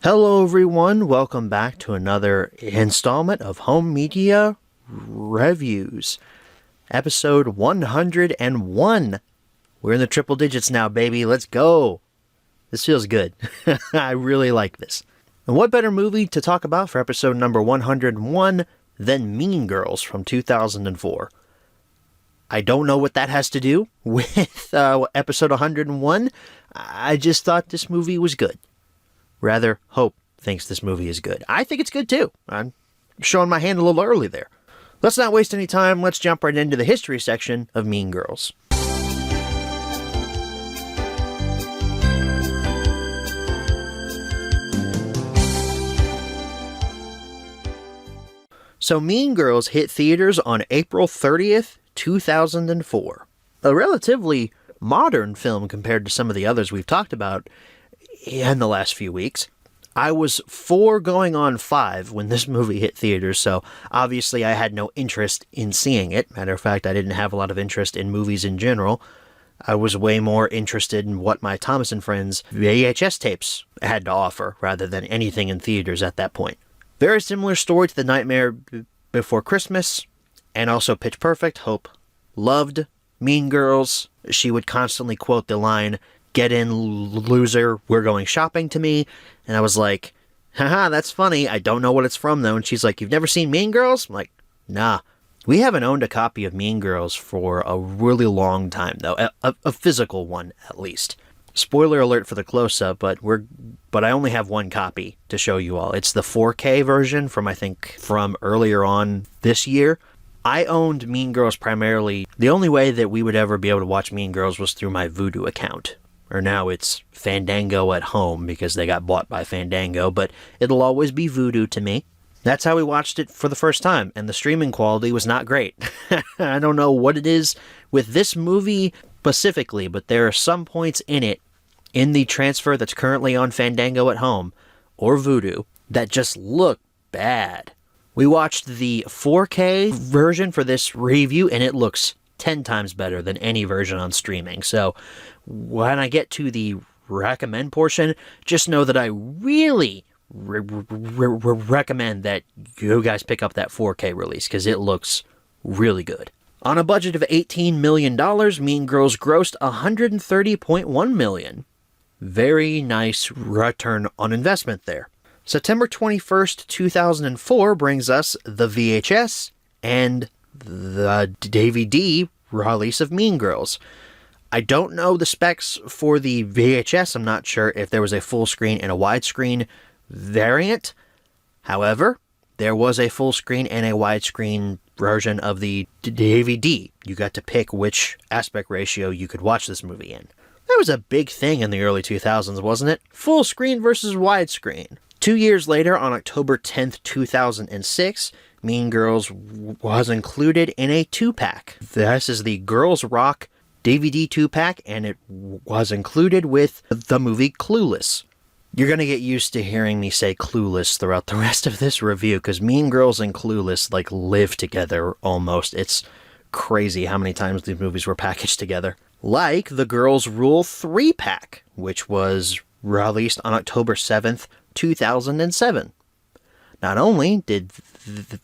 Hello everyone, welcome back to another installment of Home Media Reviews. Episode 101. We're in the triple digits now, baby. Let's go. This feels good. I really like this. And what better movie to talk about for episode number 101 than Mean Girls from 2004? I don't know what that has to do with episode 101. I just thought this movie was good. Rather, Hope thinks this movie is good. I think it's good too. I'm showing my hand a little early there. Let's not waste any time. Let's jump right into the history section of Mean Girls. So Mean Girls hit theaters on April 30th, 2004. A relatively modern film compared to some of the others we've talked about in the last few weeks. I was 4 going on 5 when this movie hit theaters, so obviously I had no interest in seeing it. Matter of fact, I didn't have a lot of interest in movies in general. I was way more interested in what my Thomas and Friends VHS tapes had to offer, rather than anything in theaters at that point. Very similar story to The Nightmare Before Christmas, and also Pitch Perfect. Hope loved Mean Girls. She would constantly quote the line, "Get in, loser, we're going shopping," to me. And I was like, haha, that's funny. I don't know what it's from, though. And she's like, "You've never seen Mean Girls?" I'm like, nah. We haven't owned a copy of Mean Girls for a really long time, though. A physical one, at least. Spoiler alert for the close-up, but I only have one copy to show you all. It's the 4K version from earlier on this year. I owned Mean Girls primarily. The only way that we would ever be able to watch Mean Girls was through my Vudu account. Or now it's Fandango at home because they got bought by Fandango, but it'll always be Vudu to me. That's how we watched it for the first time, and the streaming quality was not great. I don't know what it is with this movie specifically, but there are some points in it, in the transfer that's currently on Fandango at home, or Vudu, that just look bad. We watched the 4K version for this review, and it looks 10 times better than any version on streaming. So when I get to the recommend portion, just know that I really recommend that you guys pick up that 4K release because it looks really good. On a budget of $18 million, Mean Girls grossed $130.1 million. Very nice return on investment there. September 21st, 2004 brings us the VHS and the DVD release of Mean Girls. I don't know the specs for the VHS. I'm not sure if there was a full screen and a widescreen variant. However, there was a full screen and a widescreen version of the DVD. You got to pick which aspect ratio you could watch this movie in. That was a big thing in the early 2000s, wasn't it? Full screen versus widescreen. 2 years later, on October 10th, 2006, Mean Girls was included in a 2-pack. This is the Girls Rock DVD 2-pack, and it was included with the movie Clueless. You're going to get used to hearing me say Clueless throughout the rest of this review, because Mean Girls and Clueless, live together almost. It's crazy how many times these movies were packaged together. Like the Girls Rule 3-pack, which was released on October 7th, 2007. Not only did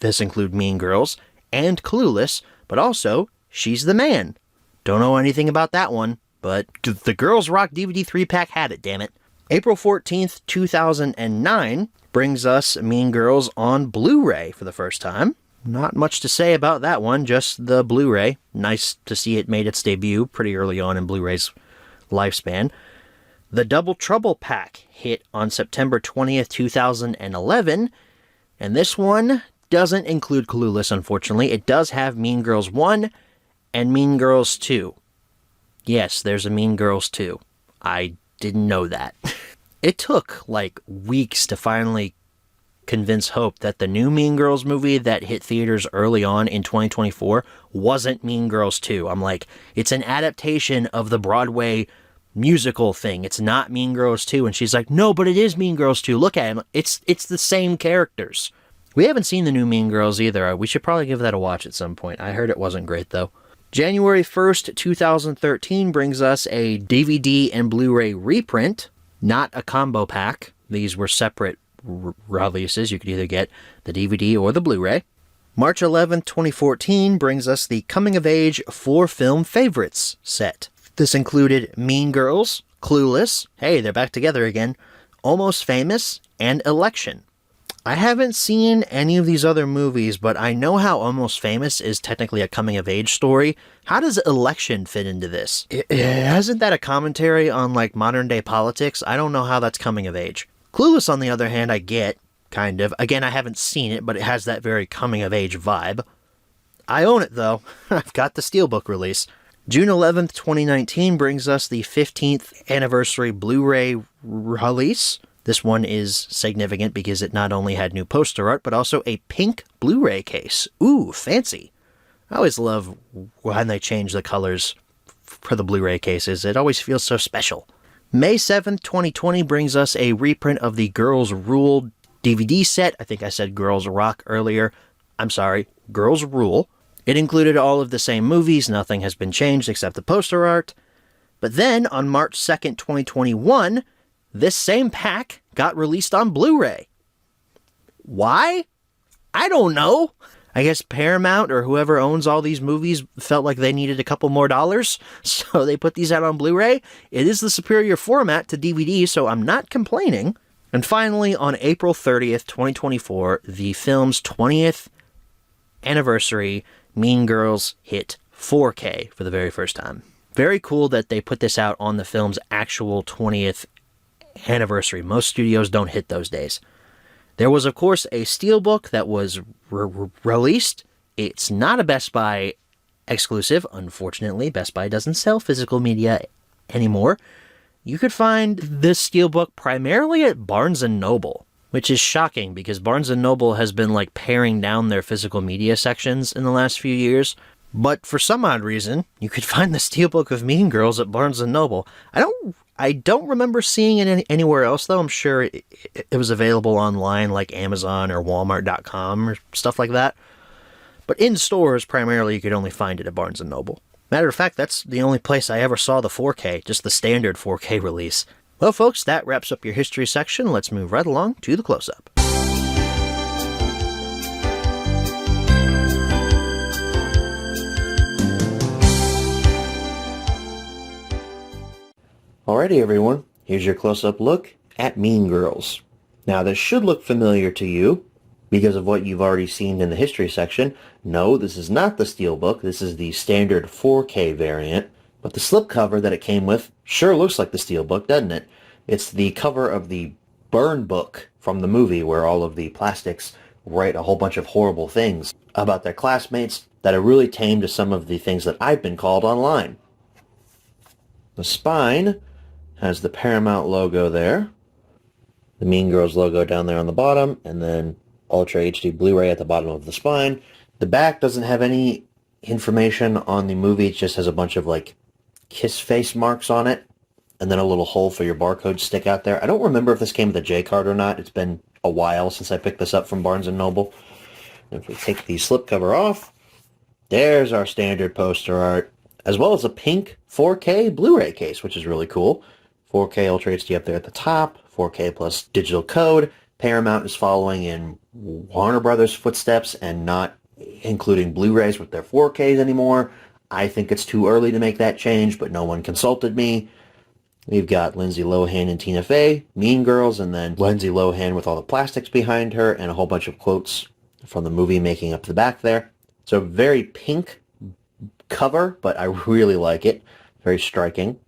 this include Mean Girls and Clueless, but also She's the Man. Don't know anything about that one, but the Girls Rock DVD 3-pack had it, damn it. April 14th, 2009 brings us Mean Girls on Blu-ray for the first time. Not much to say about that one, just the Blu-ray. Nice to see it made its debut pretty early on in Blu-ray's lifespan. The Double Trouble pack hit on September 20th, 2011, and this one doesn't include Clueless, unfortunately. It does have Mean Girls 1 and Mean Girls 2. Yes, there's a Mean Girls 2. I didn't know that. It took, weeks to finally convince Hope that the new Mean Girls movie that hit theaters early on in 2024 wasn't Mean Girls 2. I'm like, it's an adaptation of the Broadway musical thing. It's not Mean Girls 2. And she's like, no, but it is Mean Girls 2. Look at him. It's the same characters. We haven't seen the new Mean Girls either. We should probably give that a watch at some point. I heard it wasn't great, though. January 1st, 2013 brings us a DVD and Blu-ray reprint, not a combo pack, These were separate releases. You could either get the DVD or the Blu-ray. March 11th, 2014 brings us the Coming of Age 4-Film Favorites set. This included Mean Girls, Clueless, hey, they're back together again, Almost Famous, and Election. I haven't seen any of these other movies, but I know how Almost Famous is technically a coming-of-age story. How does Election fit into this? Isn't that a commentary on, like, modern-day politics? I don't know how that's coming-of-age. Clueless, on the other hand, I get, kind of. Again, I haven't seen it, but it has that very coming-of-age vibe. I own it, though. I've got the Steelbook release. June 11th, 2019 brings us the 15th anniversary Blu-ray release. This one is significant because it not only had new poster art, but also a pink Blu-ray case. Ooh, fancy. I always love when they change the colors for the Blu-ray cases. It always feels so special. May 7th, 2020 brings us a reprint of the Girls Rule DVD set. I think I said Girls Rock earlier. I'm sorry, Girls Rule. It included all of the same movies. Nothing has been changed except the poster art. But then, on March 2nd, 2021... this same pack got released on Blu-ray. Why? I don't know. I guess Paramount or whoever owns all these movies felt like they needed a couple more dollars, so they put these out on Blu-ray. It is the superior format to DVD, so I'm not complaining. And finally, on April 30th, 2024, the film's 20th anniversary, Mean Girls hit 4K for the very first time. Very cool that they put this out on the film's actual 20th anniversary. Most studios don't hit those days. There was, of course, a Steelbook that was released. It's not a Best Buy exclusive. Unfortunately, Best Buy doesn't sell physical media anymore. You could find this Steelbook primarily at Barnes & Noble, which is shocking because Barnes & Noble has been like paring down their physical media sections in the last few years. But for some odd reason, you could find the Steelbook of Mean Girls at Barnes & Noble. I don't remember seeing it anywhere else, though. I'm sure it was available online, like Amazon or Walmart.com or stuff like that. But in stores, primarily, you could only find it at Barnes & Noble. Matter of fact, that's the only place I ever saw the 4K, just the standard 4K release. Well, folks, that wraps up your history section. Let's move right along to the close-up. Alrighty, everyone, here's your close-up look at Mean Girls. Now, this should look familiar to you because of what you've already seen in the history section. No, this is not the Steelbook. This is the standard 4K variant, but the slipcover that it came with sure looks like the Steelbook, doesn't it? It's the cover of the burn book from the movie where all of the plastics write a whole bunch of horrible things about their classmates that are really tame to some of the things that I've been called online. The spine has the Paramount logo there, the Mean Girls logo down there on the bottom, and then Ultra HD Blu-ray at the bottom of the spine. The back doesn't have any information on the movie. It just has a bunch of like kiss face marks on it, and then a little hole for your barcode stick out there. I don't remember if this came with a J-card or not. It's been a while since I picked this up from Barnes & Noble. And if we take the slipcover off, there's our standard poster art, as well as a pink 4K Blu-ray case, which is really cool. 4K Ultra HD up there at the top, 4K plus digital code. Paramount is following in Warner Brothers' footsteps and not including Blu-rays with their 4Ks anymore. I think it's too early to make that change, but no one consulted me. We've got Lindsay Lohan and Tina Fey, Mean Girls, and then Lindsay Lohan with all the plastics behind her and a whole bunch of quotes from the movie making up the back there. So very pink cover, but I really like it. Very striking.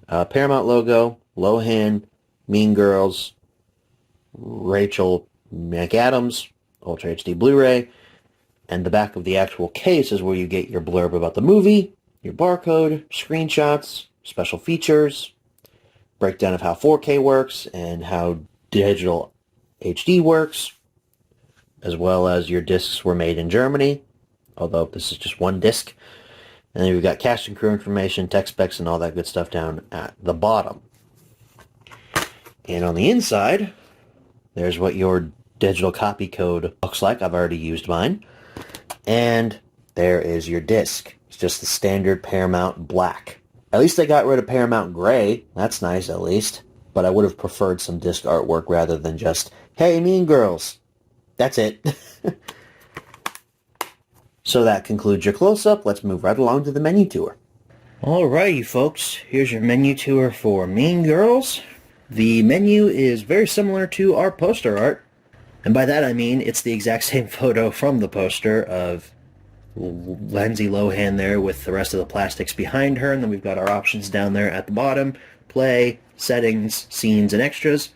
Paramount logo, Lohan, Mean Girls, Rachel McAdams, Ultra HD Blu-ray, and the back of the actual case is where you get your blurb about the movie, your barcode, screenshots, special features, breakdown of how 4K works and how digital HD works, as well as your discs were made in Germany, although this is just one disc. And then we've got cast and crew information, tech specs, and all that good stuff down at the bottom. And on the inside, there's what your digital copy code looks like. I've already used mine. And there is your disc. It's just the standard Paramount black. At least they got rid of Paramount gray. That's nice, at least. but I would have preferred some disc artwork rather than just, hey, Mean Girls. That's it. So that concludes your close-up. Let's move right along to the menu tour. Alrighty, folks. Here's your menu tour for Mean Girls. The menu is very similar to our poster art. And by that I mean it's the exact same photo from the poster of Lindsay Lohan there with the rest of the plastics behind her. And then we've got our options down there at the bottom. Play, settings, scenes, and extras.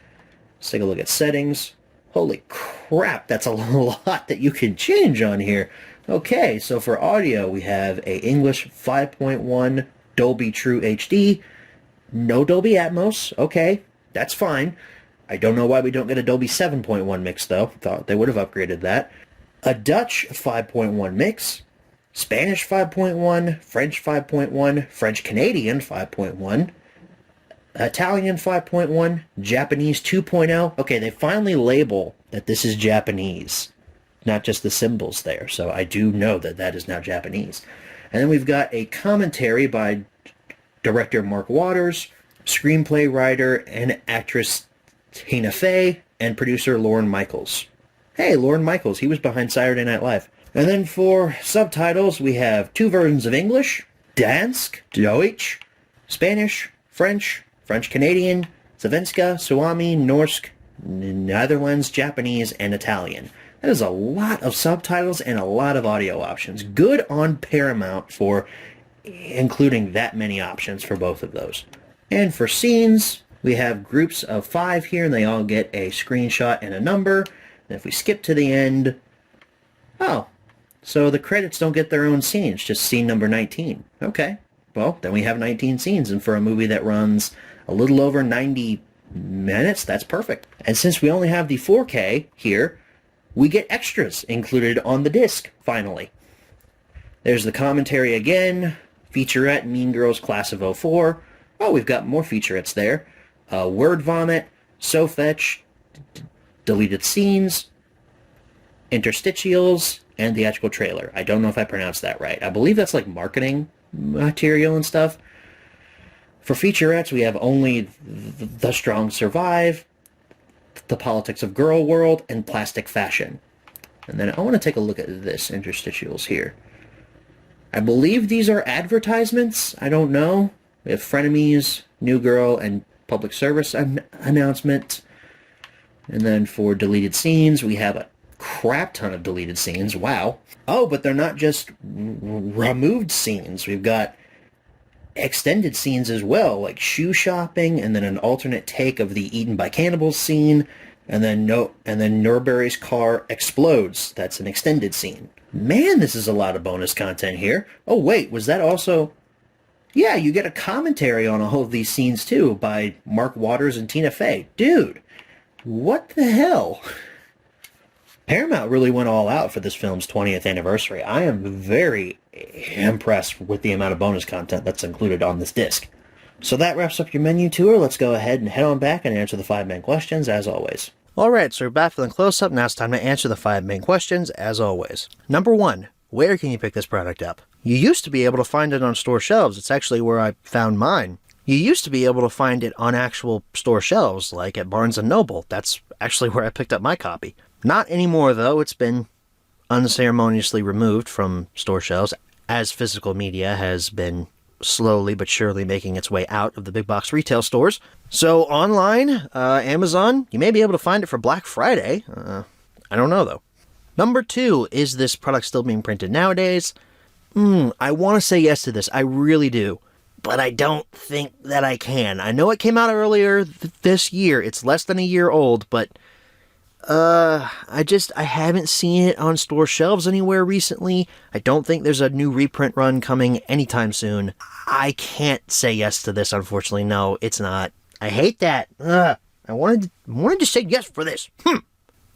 Let's take a look at settings. Holy crap, that's a lot that you can change on here. Okay, so for audio, we have a English 5.1 Dolby True HD. No Dolby Atmos. Okay, that's fine. I don't know why we don't get a Dolby 7.1 mix, though. Thought they would have upgraded that. A Dutch 5.1 mix. Spanish 5.1. French 5.1. French-Canadian 5.1. Italian 5.1. Japanese 2.0. Okay, they finally label that this is Japanese. Not just the symbols there, so I do know that that is now Japanese. And then we've got a commentary by director Mark Waters, screenplay writer and actress Tina Fey, and producer Lorne Michaels. Hey, Lorne Michaels, he was behind Saturday Night Live. And then for subtitles, we have 2 versions of English, Dansk, Deutsch, Spanish, French, French-Canadian, Svenska, Suomi, Norsk, Netherlands, Japanese, and Italian. That is a lot of subtitles and a lot of audio options. Good on Paramount for including that many options for both of those. And for scenes, we have groups of 5 here, and they all get a screenshot and a number. And if we skip to the end, oh, so the credits don't get their own scenes, just scene number 19. Okay, well, then we have 19 scenes, and for a movie that runs a little over 90 minutes, that's perfect. And since we only have the 4K here, we get extras included on the disc, finally. There's the commentary again, featurette Mean Girls Class of '04. Oh, we've got more featurettes there. Word Vomit, SoFetch, deleted scenes, interstitials, and theatrical trailer. I don't know if I pronounced that right. I believe that's like marketing material and stuff. For featurettes, we have Only the Strong Survive, The Politics of Girl World, and Plastic Fashion. And then I want to take a look at this, interstitials here. I believe these are advertisements. I don't know. We have Frenemies, New Girl, and Public Service Announcement. And then for deleted scenes, we have a crap ton of deleted scenes. Wow. Oh, but they're not just removed scenes. We've got extended scenes as well, like shoe shopping, and then an alternate take of the Eaten by Cannibals scene, and then Norbury's car explodes. That's an extended scene. Man, this is a lot of bonus content here. Oh wait, was that also... Yeah, you get a commentary on all of these scenes too by Mark Waters and Tina Fey. Dude, what the hell? Paramount really went all out for this film's 20th anniversary. I am very impressed with the amount of bonus content that's included on this disc. So that wraps up your menu tour. Let's go ahead and head on back and answer the 5 main questions, as always. Alright, so we're back from the close-up. Now it's time to answer the 5 main questions, as always. Number 1, where can you pick this product up? You used to be able to find it on store shelves. It's actually where I found mine. You used to be able to find it on actual store shelves, like at Barnes & Noble. That's actually where I picked up my copy. Not anymore, though. It's been unceremoniously removed from store shelves, as physical media has been slowly but surely making its way out of the big box retail stores. So online, Amazon, you may be able to find it for Black Friday. I don't know, though. Number 2, is this product still being printed nowadays? I want to say yes to this. I really do. But I don't think that I can. I know it came out earlier this year. It's less than a year old, but I haven't seen it on store shelves anywhere recently. I don't think there's a new reprint run coming anytime soon. I can't say yes to this, unfortunately. No, it's not. I hate that. I wanted to say yes for this.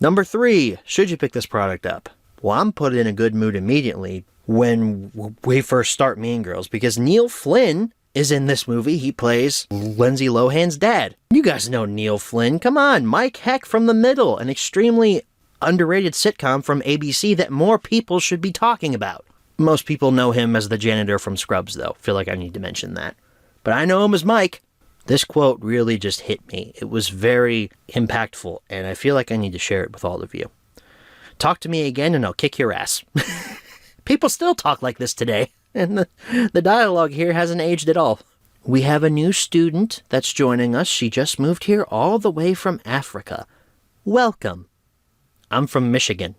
Number 3, should you pick this product up? Well, I'm put in a good mood immediately when we first start Mean Girls, because Neil Flynn is in this movie. He plays Lindsay Lohan's dad. You guys know Neil Flynn. Come on, Mike Heck from The Middle, an extremely underrated sitcom from ABC that more people should be talking about. Most people know him as the janitor from Scrubs, though. Feel like I need to mention that. But I know him as Mike. This quote really just hit me. It was very impactful, and I feel like I need to share it with all of you. Talk to me again and I'll kick your ass. People still talk like this today, and the dialogue here hasn't aged at all. We have a new student that's joining us. She just moved here all the way from Africa. Welcome. I'm from Michigan.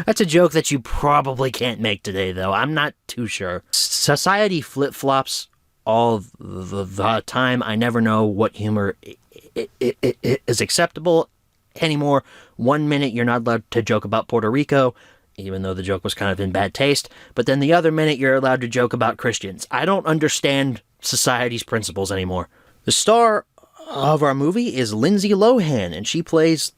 That's a joke that you probably can't make today, though. I'm not too sure. Society flip-flops all the time. I never know what humor is acceptable anymore. 1 minute you're not allowed to joke about Puerto Rico, even though the joke was kind of in bad taste, but then the other minute you're allowed to joke about Christians. I don't understand society's principles anymore. The star of our movie is Lindsay Lohan, and she plays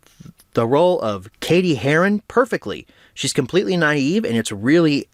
the role of Katie Heron perfectly. She's completely naive, and it's really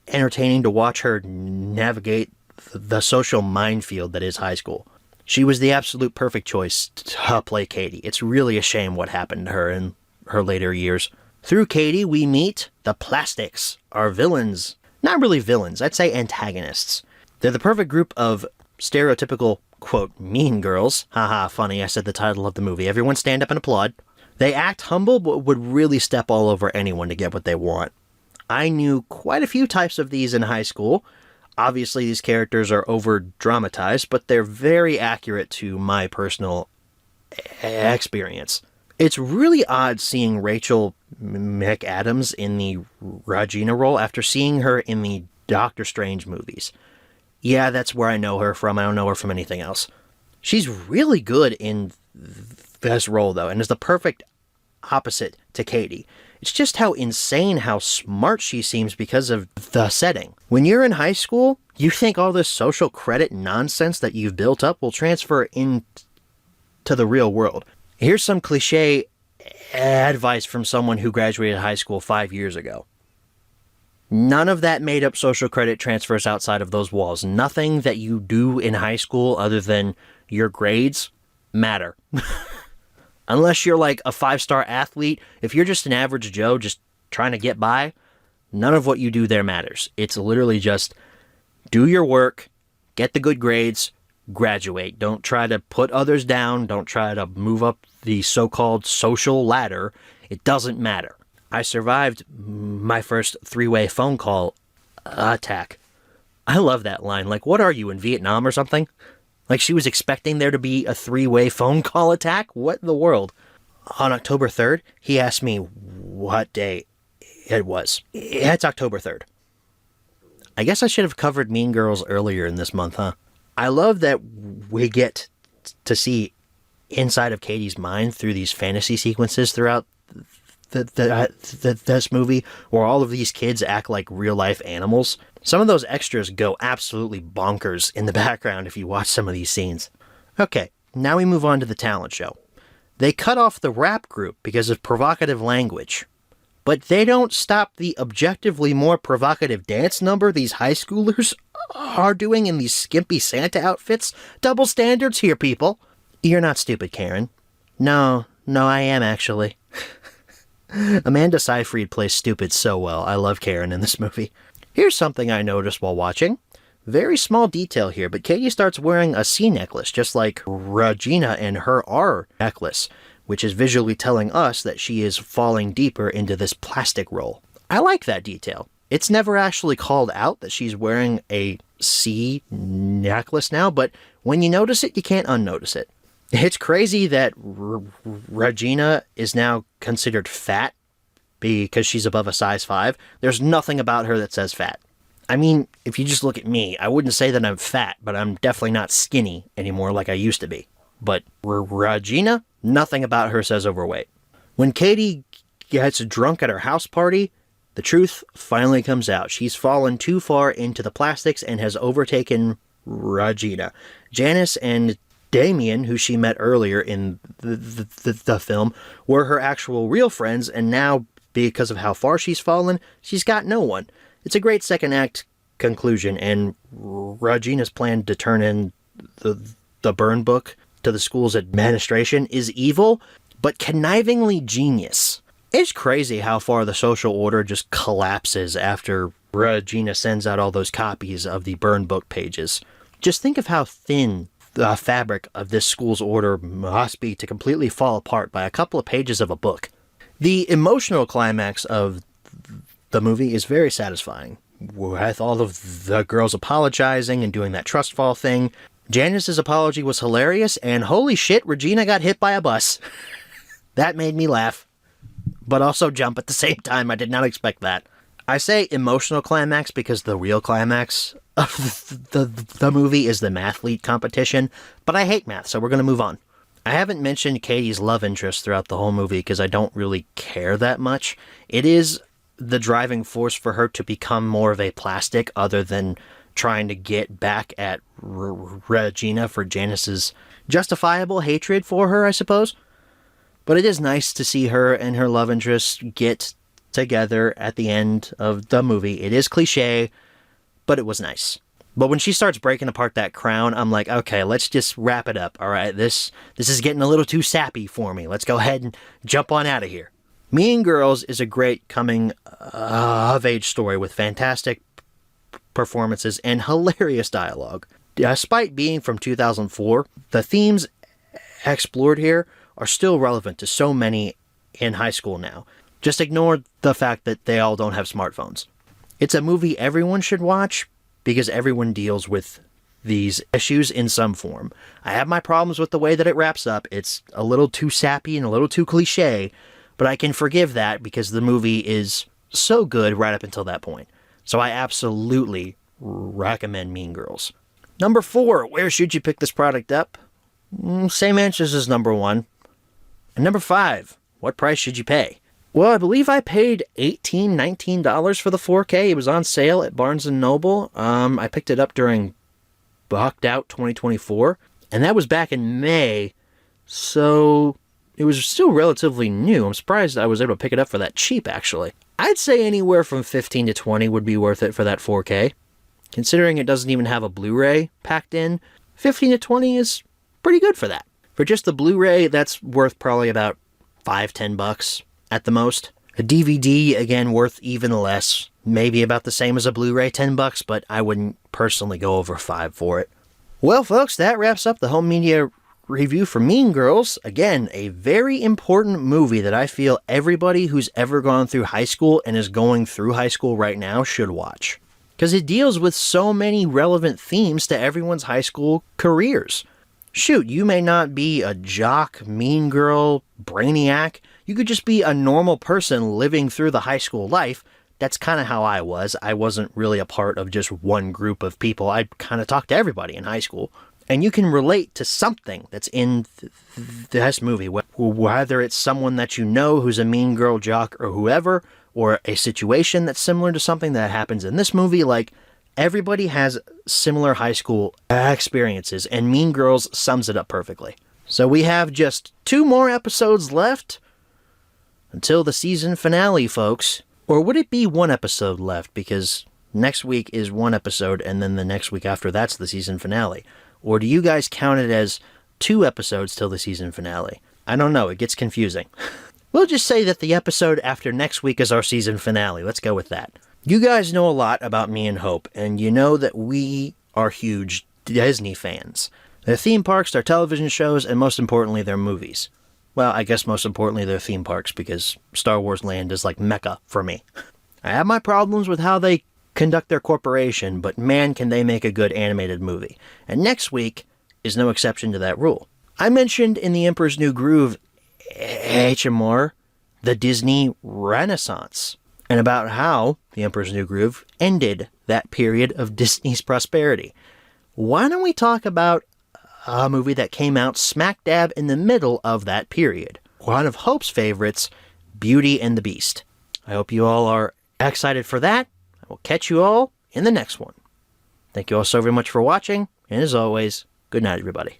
entertaining to watch her navigate the social minefield that is high school. She was the absolute perfect choice to play Katie. It's really a shame what happened to her in her later years. Through Katie, we meet the Plastics, our villains. Not really villains, I'd say antagonists. They're the perfect group of stereotypical, quote, mean girls. Haha, funny, I said the title of the movie. Everyone stand up and applaud. They act humble, but would really step all over anyone to get what they want. I knew quite a few types of these in high school. Obviously, these characters are over-dramatized, but they're very accurate to my personal experience. It's really odd seeing Rachel McAdams in the Regina role after seeing her in the Doctor Strange movies. Yeah, that's where I know her from. I don't know her from anything else. She's really good in this role, though, and is the perfect opposite to Katie. It's just how insane how smart she seems because of the setting. When you're in high school, you think all this social credit nonsense that you've built up will transfer into the real world. Here's some cliche advice from someone who graduated high school 5 years ago. None of that made-up social credit transfers outside of those walls. Nothing that you do in high school other than your grades matter. Unless you're like a 5-star athlete, if you're just an average Joe just trying to get by, none of what you do there matters. It's literally just do your work, get the good grades, graduate. Don't try to put others down. Don't try to move up the so-called social ladder. It doesn't matter. I survived my first 3-way phone call attack. I love that line. Like, what are you, in Vietnam or something? Like she was expecting there to be a 3-way phone call attack? What in the world? On October 3rd, he asked me what day it was. It's October 3rd. I guess I should have covered Mean Girls earlier in this month, huh? I love that we get to see inside of Katie's mind through these fantasy sequences throughout this movie, where all of these kids act like real-life animals. Some of those extras go absolutely bonkers in the background if you watch some of these scenes. Okay, now we move on to the talent show. They cut off the rap group because of provocative language. But they don't stop the objectively more provocative dance number these high schoolers are doing in these skimpy Santa outfits. Double standards here, people. You're not stupid, Karen. No, I am actually. Amanda Seyfried plays stupid so well. I love Karen in this movie. Here's something I noticed while watching. Very small detail here, but Katie starts wearing a C necklace, just like Regina and her R necklace, which is visually telling us that she is falling deeper into this plastic role. I like that detail. It's never actually called out that she's wearing a C necklace now, but when you notice it, you can't unnotice it. It's crazy that Regina is now considered fat because she's above a size 5. There's nothing about her that says fat. I mean, if you just look at me, I wouldn't say that I'm fat, but I'm definitely not skinny anymore like I used to be. But Regina, nothing about her says overweight. When Katie gets drunk at her house party, the truth finally comes out. She's fallen too far into the plastics and has overtaken Regina. Janice and Damien, who she met earlier in the film, were her actual real friends, and now, because of how far she's fallen, she's got no one. It's a great second act conclusion, and Regina's plan to turn in the burn book to the school's administration is evil, but connivingly genius. It's crazy how far the social order just collapses after Regina sends out all those copies of the burn book pages. Just think of how thin the fabric of this school's order must be to completely fall apart by a couple of pages of a book. The emotional climax of the movie is very satisfying, with all of the girls apologizing and doing that trust fall thing. Janice's apology was hilarious, and holy shit, Regina got hit by a bus. That made me laugh, but also jump at the same time. I did not expect that. I say emotional climax because the real climax of the movie is the mathlete competition, but I hate math, so we're going to move on. I haven't mentioned Katie's love interest throughout the whole movie because I don't really care that much. It is the driving force for her to become more of a plastic other than trying to get back at Regina for Janice's justifiable hatred for her, I suppose. But it is nice to see her and her love interest get together at the end of the movie. It is cliche, but it was nice. But when she starts breaking apart that crown, I'm like, okay, let's just wrap it up. All right, this is getting a little too sappy for me. Let's go ahead and jump on out of here. Mean Girls is a great coming-of-age story with fantastic performances and hilarious dialogue. Despite being from 2004, the themes explored here are still relevant to so many in high school now. Just ignore the fact that they all don't have smartphones. It's a movie everyone should watch because everyone deals with these issues in some form. I have my problems with the way that it wraps up. It's a little too sappy and a little too cliche, but I can forgive that because the movie is so good right up until that point. So I absolutely recommend Mean Girls. Number 4, where should you pick this product up? Same answers as number 1. And number 5, what price should you pay? Well, I believe I paid $18, $19 for the 4K. It was on sale at Barnes & Noble. I picked it up during Bucked Out 2024, and that was back in May, so it was still relatively new. I'm surprised I was able to pick it up for that cheap, actually. I'd say anywhere from $15 to $20 would be worth it for that 4K. Considering it doesn't even have a Blu-ray packed in, $15 to $20 is pretty good for that. For just the Blu-ray, that's worth probably about $5-10 at the most. A DVD, again, worth even less. Maybe about the same as a Blu-ray, $10, but I wouldn't personally go over $5 for it. Well, folks, that wraps up the home media review for Mean Girls. Again, a very important movie that I feel everybody who's ever gone through high school and is going through high school right now should watch. Because it deals with so many relevant themes to everyone's high school careers. Shoot, you may not be a jock, mean girl, brainiac. You could just be a normal person living through the high school life. That's kind of how I was. I wasn't really a part of just one group of people. I kind of talked to everybody in high school. And you can relate to something that's in this movie, whether it's someone that you know who's a mean girl, jock, or whoever, or a situation that's similar to something that happens in this movie. Like, everybody has similar high school experiences, and Mean Girls sums it up perfectly. So we have just 2 more episodes left until the season finale, folks. Or would it be 1 episode left? Because next week is 1 episode, and then the next week after that's the season finale. Or do you guys count it as 2 episodes till the season finale? I don't know, it gets confusing. We'll just say that the episode after next week is our season finale. Let's go with that. You guys know a lot about me and Hope, and you know that we are huge Disney fans. Their theme parks, their television shows, and most importantly, their movies. Well, I guess most importantly, their theme parks, because Star Wars Land is like Mecca for me. I have my problems with how they conduct their corporation, but man, can they make a good animated movie. And next week is no exception to that rule. I mentioned in The Emperor's New Groove, HMR, the Disney Renaissance, and about how The Emperor's New Groove ended that period of Disney's prosperity. Why don't we talk about a movie that came out smack dab in the middle of that period? One of Hope's favorites, Beauty and the Beast. I hope you all are excited for that. I will catch you all in the next one. Thank you all so very much for watching, and as always, good night, everybody.